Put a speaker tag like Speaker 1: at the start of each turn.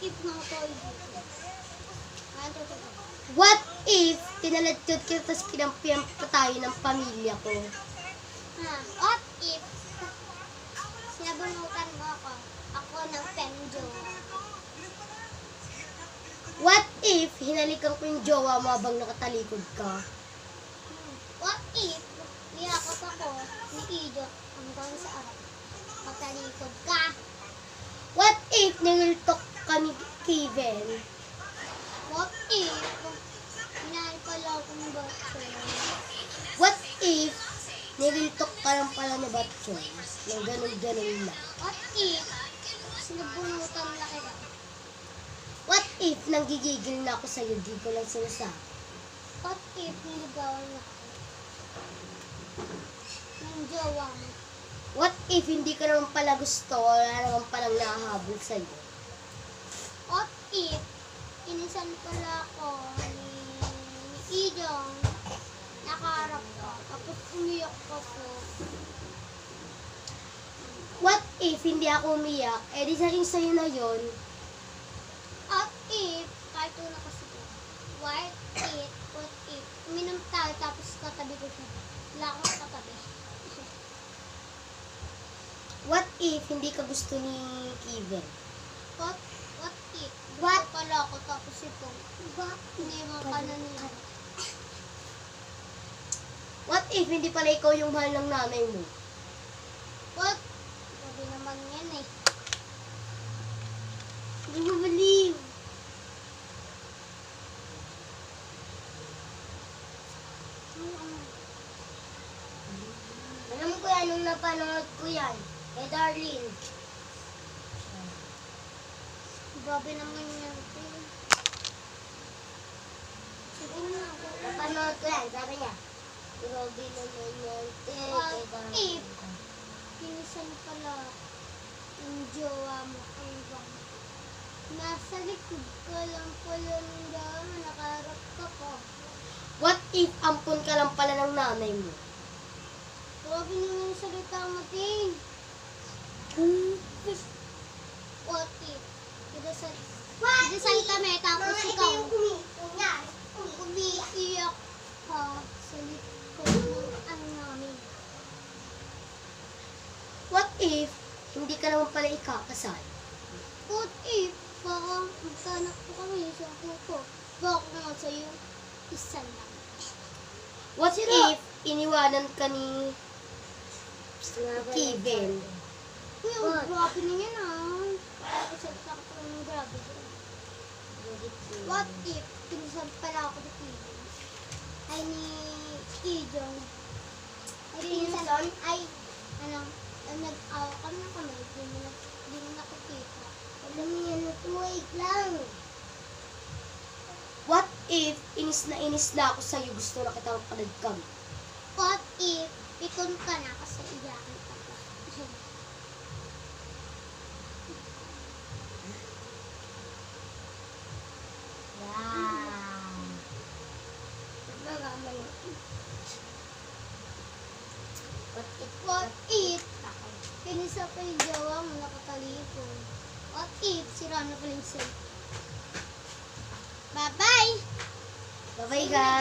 Speaker 1: if mga toy dito?
Speaker 2: What if tinaladkad kita tapos kinampihan pa tayo ng pamilya ko?
Speaker 1: What if sinabunutan mo ako ng penjo?
Speaker 2: What if hinalikan ko yung jowa mo habang nakatalikod ka?
Speaker 1: What if niyakot ako ni Ijo hanggang sa matalikod ka?
Speaker 2: What if niltok ka ni Kevin?
Speaker 1: What if inaal pala akong batso?
Speaker 2: What if niltok ka lang pala ni Batchoy? Nang ganun-ganun lang.
Speaker 1: What if sinabunutan na kita?
Speaker 2: What if nanggigigil na ako sa'yo, di ko lang sinasabi?
Speaker 1: What if niligawan na ako ng jowa mo?
Speaker 2: What if hindi ka naman pala gusto, wala naman palang nahahabol sa'yo?
Speaker 1: What if inisan pala ako ni Ijong nakaharap ka tapos umiyak ka po?
Speaker 2: What if hindi ako umiyak, di sa'yo na yon.
Speaker 1: What if kahit una kasi ko? What if uminom tayo tapos katabi ko siya? Wala akong katabi.
Speaker 2: What if hindi ka gusto ni Kevin?
Speaker 1: What if
Speaker 2: What?
Speaker 1: gusto pala ako tapos ito? Iniwan ka na nila.
Speaker 2: What if hindi pala ikaw yung mahal ng nanay mo?
Speaker 1: What? Sabi naman yan eh.
Speaker 2: Hindi mo believe. Alam ko yan, nung napanood ko yan. Kay Darlene.
Speaker 1: Grabe naman yan. Siguro na ako.
Speaker 2: Napanood ko yan, sabi niya. Grabe naman yan.
Speaker 1: What
Speaker 2: Kay Darlene.
Speaker 1: if pinisan pala yung jowa mo hanggang nasa likod ka lang pala ng daan, nakaharap ka pa.
Speaker 2: What if ampun ka lang pala ng nanay mo?
Speaker 1: Grabe naman yung salita mo, Ting. What if Didasal kami tapos ikaw umiiyak ka sa likod ng ano namin.
Speaker 2: What if hindi ka naman pala ikakasal?
Speaker 1: What if baka magkanak po kami sa kuko? Baka naman sa'yo isa lang.
Speaker 2: What if iniwanan ka ni Kevin?
Speaker 1: Uy, ang grabe na yan Salita ko ng grabe. What if pinisan pala ako ni Kevin? Ay ni Ijong. Ay pinisan nag-awa kami ng kamay. Hindi mo nakikita.
Speaker 2: Alam niya na wait lang. What if inis na ako sa'yo, gusto na kitang palagkam?
Speaker 1: What if pikon ka na kasi iyakin ka pa?
Speaker 2: Wow.
Speaker 1: What if pinisa pa yung jowa mo nakatalikod? What if sira na pala yung cellphone? Bye-bye!
Speaker 2: Bye-bye guys.